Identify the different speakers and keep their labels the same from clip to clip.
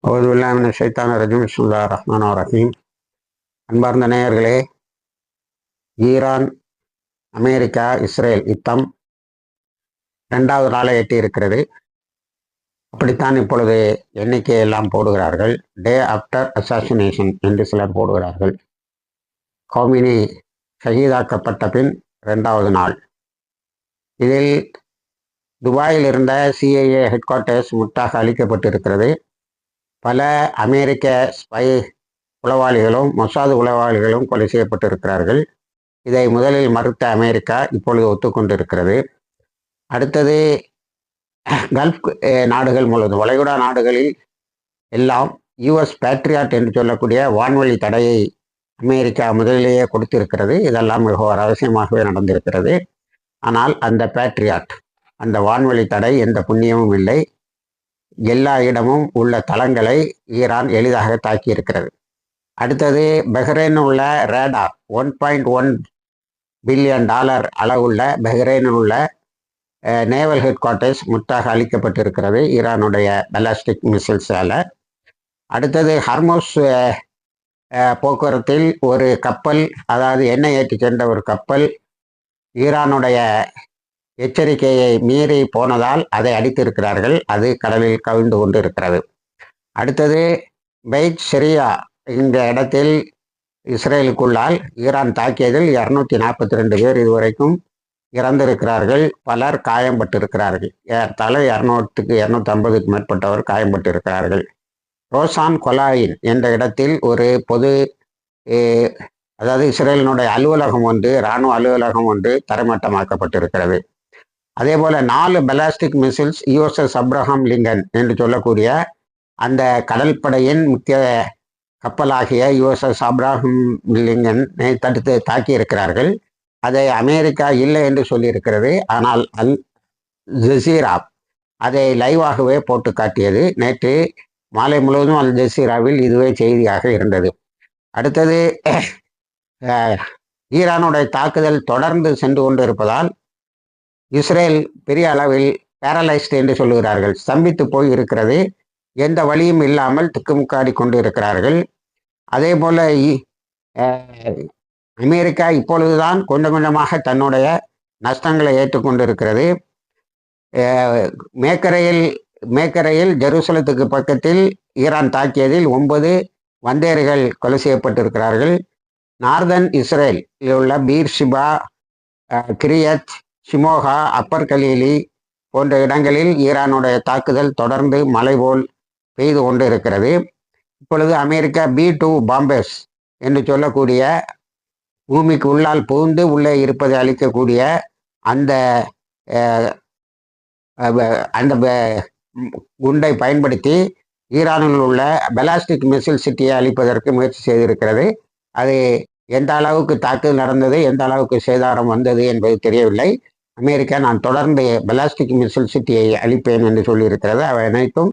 Speaker 1: அவுதுபில்லாஹி ஷைத்தானிர் ரஜீம் பிஸ்மில்லாஹிர் ரஹ்மானிர் ரஹீம். அன்பார்ந்த நேயர்களே, ஈரான், அமெரிக்கா, இஸ்ரேல் யுத்தம் 2வது நாளை எட்டி இருக்கிறது. அப்படித்தான் இப்பொழுது எண்ணிக்கை எல்லாம் போடுகிறார்கள். டே ஆஃப்டர் அசாசினேஷன் என்று சிலர் போடுகிறார்கள். ஹோமினி ஷஹீதாக்கப்பட்ட பின் 2வது நாள். இதில் துபாயில் இருந்த சிஐஏ ஹெட் குவார்ட்டர்ஸ் முற்றாக அளிக்கப்பட்டிருக்கிறது. பல அமெரிக்க ஸ்பை உளவாளிகளும் மொசாது உளவாளிகளும் கொலை செய்யப்பட்டிருக்கிறார்கள். இதை முதலில் மறுத்த அமெரிக்கா இப்பொழுது ஒத்துக்கொண்டிருக்கிறது. அடுத்தது கல்ஃப் நாடுகள் முழுவதும், வளைகுடா நாடுகளில் எல்லாம் யுஎஸ் பேட்ரியாட் என்று சொல்லக்கூடிய வான்வழி தடையை அமெரிக்கா முதலிலேயே கொடுத்திருக்கிறது. இதெல்லாம் மிக ரகசியமாகவே நடந்திருக்கிறது. ஆனால் அந்த பேட்ரியாட், அந்த வான்வழி தடை எந்த புண்ணியமும் இல்லை. எல்லா இடமும் உள்ள தளங்களை ஈரான் எளிதாக தாக்கியிருக்கிறது. அடுத்தது பஹ்ரைனில் உள்ள ரேடார், $1.1 பில்லியன் அளவுள்ள பஹ்ரைனில் உள்ள நேவல் ஹெட் குவார்ட்டர்ஸ் முற்றாக அளிக்கப்பட்டிருக்கிறது ஈரானுடைய பலாஸ்டிக் மிசைல்ஸால். அடுத்தது ஹர்மோஸ் போக்குவரத்தில் ஒரு கப்பல், அதாவது எண்ணெய் ஏற்றி சென்ற ஒரு கப்பல் ஈரானுடைய எச்சரிக்கையை மீறி போனதால் அதை அடித்திருக்கிறார்கள். அது கடலில் கவிழ்ந்து கொண்டு இருக்கிறது. அடுத்தது பெய்ட் ஷெரியா, இந்த இடத்தில் இஸ்ரேலுக்குள்ளால் ஈரான் தாக்கியதில் 242 பேர் இதுவரைக்கும் இறந்திருக்கிறார்கள். பலர் காயம்பட்டிருக்கிறார்கள். ஏறத்தாழ 200-250க்கு மேற்பட்டவர் காயம்பட்டிருக்கிறார்கள். ரோசான் கொலாயின் என்ற இடத்தில் ஒரு பொது, அதாவது இஸ்ரேலினுடைய அலுவலகம் ஒன்று, இராணுவ அலுவலகம் ஒன்று தரைமட்டமாக்கப்பட்டிருக்கிறது. அதே போல 4 ballistic missiles USS Abraham Lincoln என்று சொல்லக்கூடிய அந்த கடற்படையின் முக்கிய கப்பலாகிய யுஎஸ்எஸ் அப்ரஹாம் லிங்கனை தடுத்து தாக்கியிருக்கிறார்கள். அதை அமெரிக்கா இல்லை என்று சொல்லியிருக்கிறது. ஆனால் அல் ஜசீரா அதை லைவாகவே போட்டு காட்டியது. நேற்று மாலை முழுவதும் அல் ஜசீராவில் இதுவே செய்தியாக இருந்தது. அடுத்தது ஈரானுடைய தாக்குதல் தொடர்ந்து சென்று கொண்டு இருப்பதால் இஸ்ரேல் பெரிய அளவில் பேரலைஸ்டு என்று சொல்லுகிறார்கள், ஸ்தம்பித்து போய் இருக்கிறது. எந்த வழியும் இல்லாமல் திக்குமுக்காடி கொண்டு இருக்கிறார்கள். அதே போல அமெரிக்கா இப்பொழுதுதான் கொஞ்சம் கொஞ்சமாக தன்னுடைய நஷ்டங்களை ஏற்றுக்கொண்டு இருக்கிறது. மேக்கரையில் ஜெருசலத்துக்கு பக்கத்தில் ஈரான் தாக்கியதில் 9 வந்தேரிகள் கொலை செய்யப்பட்டிருக்கிறார்கள். நார்தன் இஸ்ரேலில் உள்ள பீர் ஷிபா, கிரியத் ஷிமோகா, அப்பர் கலீலி போன்ற இடங்களில் ஈரானுடைய தாக்குதல் தொடர்ந்து மழை போல் பெய்து கொண்டு இருக்கிறது. இப்பொழுது அமெரிக்கா B-2 பாம்பர்ஸ் என்று சொல்லக்கூடிய பூமிக்கு உள்ளால் புகுந்து உள்ளே இருப்பதை அளிக்கக்கூடிய அந்த குண்டை பயன்படுத்தி ஈரானில் உள்ள பலாஸ்டிக் மிசைல் சிட்டியை அளிப்பதற்கு முயற்சி செய்திருக்கிறது. அது எந்த அளவுக்கு தாக்குதல் நடந்தது, எந்த அளவுக்கு சேதாரம் வந்தது என்பது தெரியவில்லை. அமெரிக்கா நான் தொடர்ந்து பலாஸ்டிக் மிசைல் சிட்டியை அளிப்பேன் என்று சொல்லியிருக்கிறது. அவை அனைத்தும்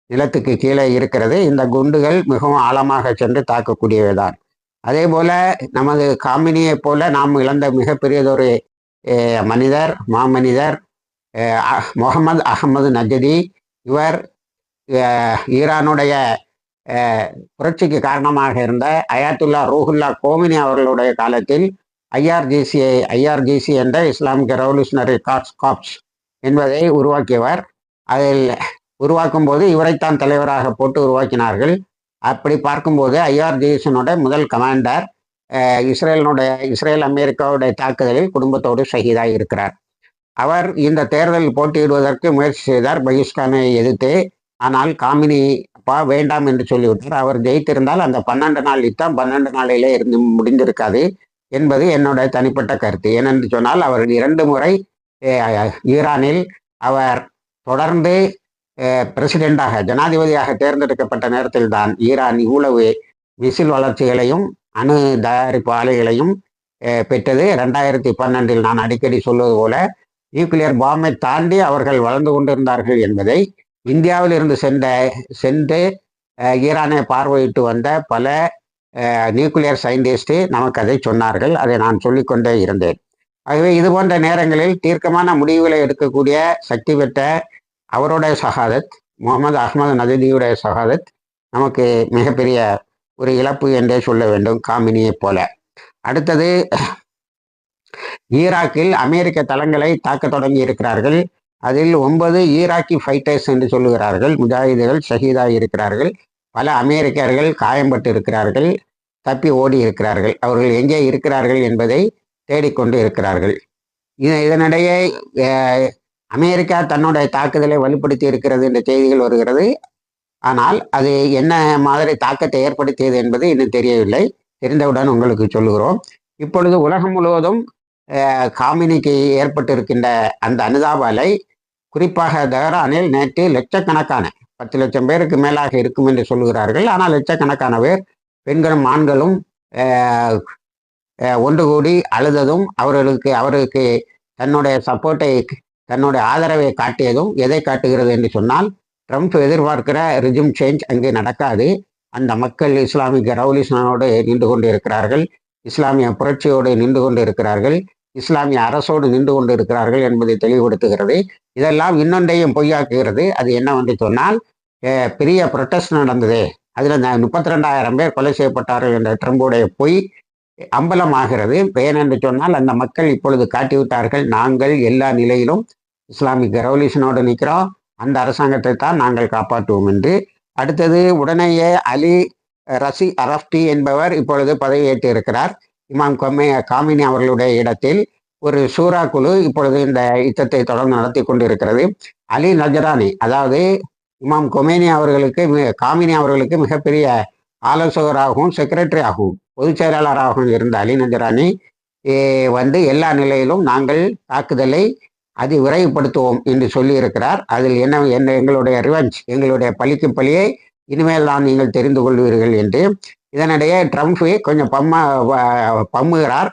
Speaker 1: நிலத்துக்கு கீழே இருக்கிறது. இந்த குண்டுகள் மிகவும் ஆழமாக சென்று தாக்கக்கூடியவைதான். அதே போல நமது காமினியை போல நாம் இழந்த மிகப்பெரியதொரு மனிதர், மாமனிதர் முகமது அகமது நஜதி. இவர் ஈரானுடைய புரட்சிக்கு காரணமாக இருந்த அயாத்துல்லா ரூஹுல்லா கோமினி அவர்களுடைய காலத்தில் ஐஆர்ஜிசி என்ற இஸ்லாமிக் ரெவல்யூஷனரி கார்ப்ஸ் என்பதை உருவாக்கியவர். அதில் உருவாக்கும் போது இவரைத்தான் தலைவராக போட்டு உருவாக்கினார்கள். அப்படி பார்க்கும்போது ஐஆர்ஜிசியினுடைய முதல் கமாண்டர் இஸ்ரேல் அமெரிக்காவுடைய தாக்குதலில் குடும்பத்தோடு ஷஹீதாகி இருக்கிறார். அவர் இந்த தேர்தலில் போட்டியிடுவதற்கு முயற்சி செய்தார், பகிஷ்கானை எதிர்த்து. ஆனால் காமினி அப்பா வேண்டாம் என்று சொல்லிவிட்டார். அவர் ஜெயித்திருந்தால் அந்த 12 நாள் யுத்தம் 12 நாளிலே இருந்து முடிந்திருக்காது என்பது என்னுடைய தனிப்பட்ட கருத்து. ஏனென்று சொன்னால் அவர் 2 முறை ஈரானில் அவர் தொடர்ந்து பிரசிடெண்டாக, ஜனாதிபதியாக தேர்ந்தெடுக்கப்பட்ட நேரத்தில் தான் ஈரான் இவ்வளவு மிசில் வளர்ச்சிகளையும் அணு தயாரிப்பு ஆலைகளையும் பெற்றது. 2012 நான் அடிக்கடி சொல்வது போல நியூக்ளியர் பாம்பை தாண்டி அவர்கள் வளர்ந்து கொண்டிருந்தார்கள் என்பதை இந்தியாவில் இருந்து சென்று ஈரானை பார்வையிட்டு வந்த பல நியூக்ளியர் சயின்டிஸ்ட் நமக்கு அதை சொன்னார்கள். அதை நான் சொல்லிக்கொண்டே இருந்தேன். ஆகவே இது போன்ற நேரங்களில் தீர்க்கமான முடிவுகளை எடுக்கக்கூடிய சக்தி பெற்ற அவருடைய ஷஹாதத், முகமது அகமது நஜதியுடைய ஷஹாதத் நமக்கு மிகப்பெரிய ஒரு இழப்பு என்றே சொல்ல வேண்டும், காமினியை போல. அடுத்தது, ஈராக்கில் அமெரிக்க தளங்களை தாக்க தொடங்கி இருக்கிறார்கள். அதில் 9 ஈராக்கி ஃபைட்டர்ஸ் என்று சொல்லுகிறார்கள், முஜாஹிதுகள் ஷஹீதாகி இருக்கிறார்கள். பல அமெரிக்கர்கள் காயம்பட்டு இருக்கிறார்கள், தப்பி ஓடி இருக்கிறார்கள். அவர்கள் எங்கே இருக்கிறார்கள் என்பதை தேடிக்கொண்டு இருக்கிறார்கள். இதனிடையே அமெரிக்கா தன்னுடைய தாக்குதலை வலுப்படுத்தி இருக்கிறது என்ற செய்திகள் வருகிறது. ஆனால் அது என்ன மாதிரி தாக்கத்தை ஏற்படுத்தியது என்பது இன்னும் தெரியவில்லை. தெரிந்தவுடன் உங்களுக்கு சொல்லுகிறோம். இப்பொழுது உலகம் முழுவதும் காமினிக்கு ஏற்பட்டிருக்கின்ற அந்த அனுதாப அலை, குறிப்பாக தெஹ்ரானில் நேற்று லட்சக்கணக்கான 10 லட்சம் பேருக்கு மேலாக இருக்கும் என்று சொல்லுகிறார்கள். ஆனால் லட்சக்கணக்கான பேர், பெண்களும் ஆண்களும் ஒன்று கூடி அழுததும், அவருக்கு தன்னுடைய சப்போர்ட்டை, தன்னுடைய ஆதரவை காட்டியதும் எதை காட்டுகிறது என்று சொன்னால், ட்ரம்ப் எதிர்பார்க்கிற ரிஜிம் சேஞ்ச் அங்கே நடக்காது. அந்த மக்கள் இஸ்லாமிக் ரெவல்யூஷனோடு நின்று கொண்டு இருக்கிறார்கள், இஸ்லாமிய புரட்சியோடு நின்று கொண்டு இருக்கிறார்கள், இஸ்லாமிய அரசோடு நின்று கொண்டு இருக்கிறார்கள் என்பதை தெளிவுபடுத்துகிறது. இதெல்லாம் இன்னொன்றையும் பொய்யாக்குகிறது. அது என்னவென்று சொன்னால், பெரிய ப்ரொட்டஸ்ட் நடந்தது, அதில் 32,000 பேர் கொலை செய்யப்பட்டார்கள் என்ற ட்ரம்புடைய பொய் அம்பலமாகிறது. ஏனென்று சொன்னால், அந்த மக்கள் இப்பொழுது காட்டிவிட்டார்கள், நாங்கள் எல்லா நிலையிலும் இஸ்லாமிக் ரெவல்யூஷனோடு நிற்கிறோம், அந்த அரசாங்கத்தை தான் நாங்கள் காப்பாற்றுவோம் என்று. அடுத்தது, உடனேயே அலி ரசி அரஃப்டி என்பவர் இப்பொழுது பதவியேற்று இருக்கிறார். இமாம் காமினி அவர்களுடைய இடத்தில் ஒரு சூரா குழு இப்பொழுது இந்த யுத்தத்தை தொடர்ந்து நடத்தி கொண்டு இருக்கிறது. அலி நஜரானி, அதாவது இமாம் காமினி அவர்களுக்கு மிகப்பெரிய ஆலோசகராகவும் செக்ரட்டரி ஆகவும் பொதுச் செயலாளராகவும் இருந்த அலி நஜரானி எல்லா நிலையிலும் நாங்கள் தாக்குதலை விரைவுபடுத்துவோம் என்று சொல்லியிருக்கிறார். அதில் என்ன எங்களுடைய ரிவெஞ்ச், எங்களுடைய பழிக்கு பழியை இனிமேல் தான் நீங்கள் தெரிந்து கொள்வீர்கள் என்று. இதனிடையே ட்ரம்ப் கொஞ்சம் பம்முகிறார்,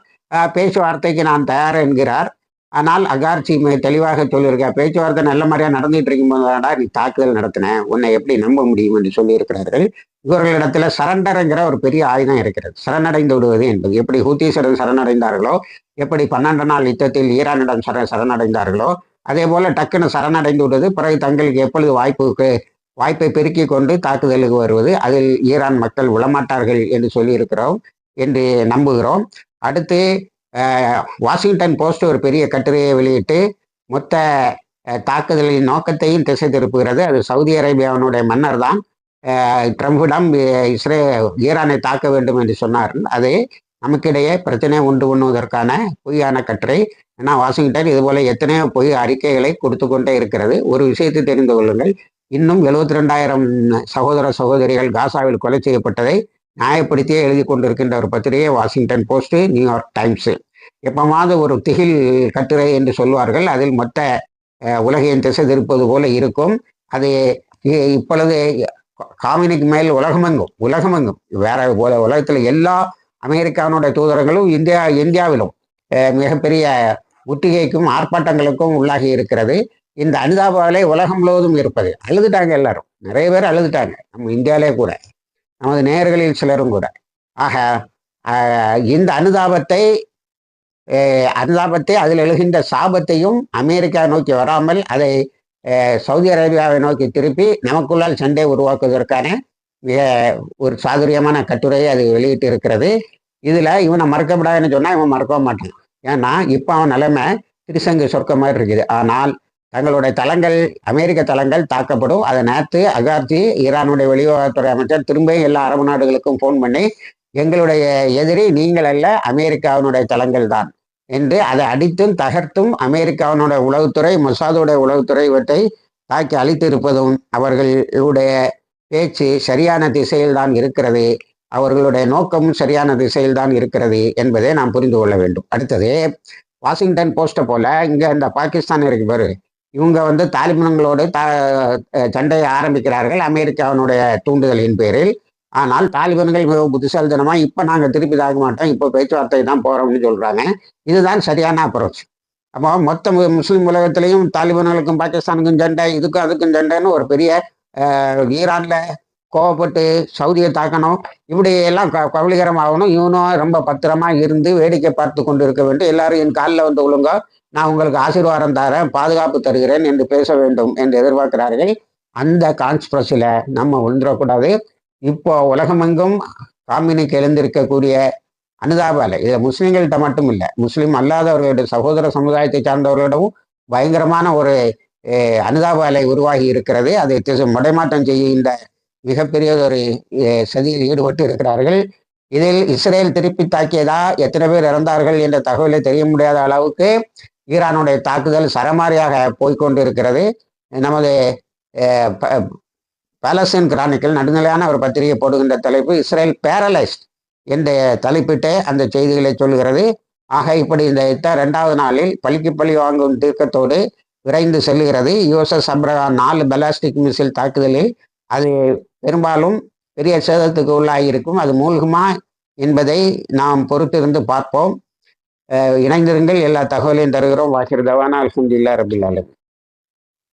Speaker 1: பேச்சுவார்த்தைக்கு நான் தயார் என்கிறார். ஆனால் அகார்ச்சி தெளிவாக சொல்லியிருக்கார், பேச்சுவார்த்தை நல்ல மாதிரியாக நடந்துட்டு இருக்கும்போதுடா நீ தாக்குதல் நடத்தின, உன்னை எப்படி நம்ப முடியும் என்று சொல்லியிருக்கிறார்கள். இவர்களிடத்துல சரண்டருங்கிற ஒரு பெரிய ஆயுதம் இருக்கிறது. சரணடைந்து விடுவது என்பது, எப்படி ஹூத்தீஸ்வரர் சரணடைந்தார்களோ, எப்படி 12 நாள் யுத்தத்தில் ஈரானிடம் சரணடைந்தார்களோ, அதே போல டக்குன்னு சரணடைந்து விடுவது, பிறகு தங்களுக்கு எப்பொழுது வாய்ப்பை பெருக்கி கொண்டு தாக்குதலுக்கு வருவது. அதில் ஈரான் மக்கள் விழமாட்டார்கள் என்று சொல்லியிருக்கிறோம் என்று நம்புகிறோம். அடுத்து, வாஷிங்டன் போஸ்ட் ஒரு பெரிய கட்டுரையை வெளியிட்டு மொத்த தாக்குதலின் நோக்கத்தையும் திசை திருப்புகிறது. அது சவுதி அரேபியாவினுடைய மன்னர் தான் ட்ரம்பிடம் ஈரானை தாக்க வேண்டும் என்று சொன்னார். அது நமக்கிடையே பிரச்சனை உண்டு பண்ணுவதற்கான பொய்யான கட்டுரை. ஏன்னா வாஷிங்டன் இதுபோல எத்தனையோ பொய் அறிக்கைகளை கொடுத்து கொண்டே இருக்கிறது. ஒரு விஷயத்தை தெரிந்து கொள்ளுங்கள், இன்னும் 72,000 சகோதர சகோதரிகள் காசாவில் கொலை செய்யப்பட்டதை நியாயப்படுத்தியே எழுதி கொண்டிருக்கின்ற ஒரு பத்திரிகை வாஷிங்டன் போஸ்ட், நியூயார்க் டைம்ஸ். எப்பமாவது ஒரு திகில் கட்டுரை என்று சொல்வார்கள், அதில் மொத்த உலகையும் திசை திருப்பது போல இருக்கும். அது இப்பொழுது காமினிக்கு மேல் உலகமெங்கும் வேற உலகத்தில் எல்லா அமெரிக்கானுடைய தூதரங்களும் இந்தியாவிலும் மிகப்பெரிய முற்றுகைக்கும் ஆர்ப்பாட்டங்களுக்கும் உள்ளாகி இருக்கிறது. இந்த அனுதாப அலை உலகம் முழுவதும் இருப்பது. அழுதுட்டாங்க, எல்லாரும், நிறைய பேர் அழுதுட்டாங்க, நம்ம இந்தியாவிலே கூட, நமது நேயர்களில் சிலரும் கூட. ஆக இந்த அனுதாபத்தை அதில் எழுகின்ற சாபத்தையும் அமெரிக்கா நோக்கி வராமல் அதை சவுதி அரேபியாவை நோக்கி திருப்பி நமக்குள்ளால் சண்டை உருவாக்குவதற்கான மிக ஒரு சாதுரியமான கட்டுரையை அது வெளியிட்டு இருக்கிறது. இதுல இவனை மறக்கப்படாதுன்னு சொன்னா இவன் மறக்க மாட்டான். ஏன்னா இப்ப அவன் நிலைமை திருசங்கு சொர்க்க மாதிரி இருக்குது. ஆனால் தங்களுடைய தளங்கள், அமெரிக்க தளங்கள் தாக்கப்படும். அதை நேற்று அகார்த்தி, ஈரானுடைய வெளியுறவுத்துறை அமைச்சர், திரும்பியும் எல்லா அரபு நாடுகளுக்கும் போன் பண்ணி, எங்களுடைய எதிரி நீங்கள் அல்ல, அமெரிக்காவினுடைய தளங்கள் தான் என்று அதை அடித்தும் தகர்த்தும் அமெரிக்காவினுடைய உளவுத்துறை, மொசாதுடைய உளவுத்துறை இவற்றை தாக்கி அழித்து இருப்பதும் அவர்களுடைய பேச்சு சரியான திசையில் தான் இருக்கிறது, அவர்களுடைய நோக்கமும் சரியான திசையில் தான் இருக்கிறது என்பதை நாம் புரிந்து கொள்ள வேண்டும். அடுத்தது, வாஷிங்டன் போஸ்ட்டை போல இங்கே இந்த பாகிஸ்தான் இருக்கு பாரு, இவங்க தாலிபான்களோடு சண்டையை ஆரம்பிக்கிறார்கள் அமெரிக்காவினுடைய தூண்டுதலின் பேரில். ஆனால் தாலிபான்கள் மிக புத்திசாலித்தனமா இப்போ நாங்கள் திருப்பி தாக்க மாட்டோம், இப்போ பேச்சுவார்த்தை தான் போறோம்னு சொல்றாங்க. இதுதான் சரியான அப்ரோச். அப்போ மொத்த முஸ்லீம் உலகத்திலையும் தாலிபான்களுக்கும் பாகிஸ்தானுக்கும் சண்டை, இதுக்கும் அதுக்கும் சண்டைன்னு ஒரு பெரிய ஈரான்ல கோவப்பட்டு சவுதியை தாக்கணும், இப்படி எல்லாம் கவலைகரமாகணும். இவனும் ரொம்ப பத்திரமா இருந்து வேடிக்கை பார்த்து கொண்டு இருக்க வேண்டும். எல்லாரும் என் காலில் வந்து ஒழுங்க, நான் உங்களுக்கு ஆசீர்வாதம் தரேன், பாதுகாப்பு தருகிறேன் என்று பேச வேண்டும் என்று எதிர்பார்க்கிறார்கள். அந்த கான்ஸ்பிரசில நம்ம விழுந்துடக்கூடாது. இப்போ உலகமெங்கும் காமினிக்கு எழுந்திருக்கக்கூடிய அனுதாப அலை, இது முஸ்லிம்கள்கிட்ட மட்டும் இல்லை, முஸ்லிம் அல்லாதவர்களுடைய சகோதர சமுதாயத்தை சார்ந்தவர்களிடமும் பயங்கரமான ஒரு அனுதாப அலை உருவாகி இருக்கிறது. அதை முடைமாற்றம் செய்கின்ற மிகப்பெரிய ஒரு சதியில் ஈடுபட்டு இருக்கிறார்கள். இதில் இஸ்ரேல் திருப்பி தாக்கியதா, எத்தனை பேர் இறந்தார்கள் என்ற தகவலை தெரிய முடியாத அளவுக்கு ஈரானுடைய தாக்குதல் சரமாரியாக போய்கொண்டு இருக்கிறது. நமது பாலஸ்தீன் கிரானிக்கல் நடுநிலையான ஒரு பத்திரிகை போடுகின்ற தலைப்பு இஸ்ரேல் பேரலைஸ்ட் என்ற தலைப்பிட்டு அந்த செய்திகளை சொல்லுகிறது. ஆக இப்படி இந்த 2வது நாளில் பழிக்கு பழி வாங்கும் தீர்க்கத்தோடு விரைந்து செல்லுகிறது. யுஎஸ்எஸ் அப்ரஹாம் 4 பலாஸ்டிக் மிசைல் தாக்குதலில் அது பெரும்பாலும் பெரிய சேதத்துக்கு உள்ளாகியிருக்கும். அது மூழ்குமா என்பதை நாம் பொறுத்திருந்து பார்ப்போம். இணைந்திருங்கள். எல்லா தகவலையும் தருகிறோம். வாஹிர் தவானா அல்ஹம்துலில்லாஹி ரப்பில் ஆலமீன்.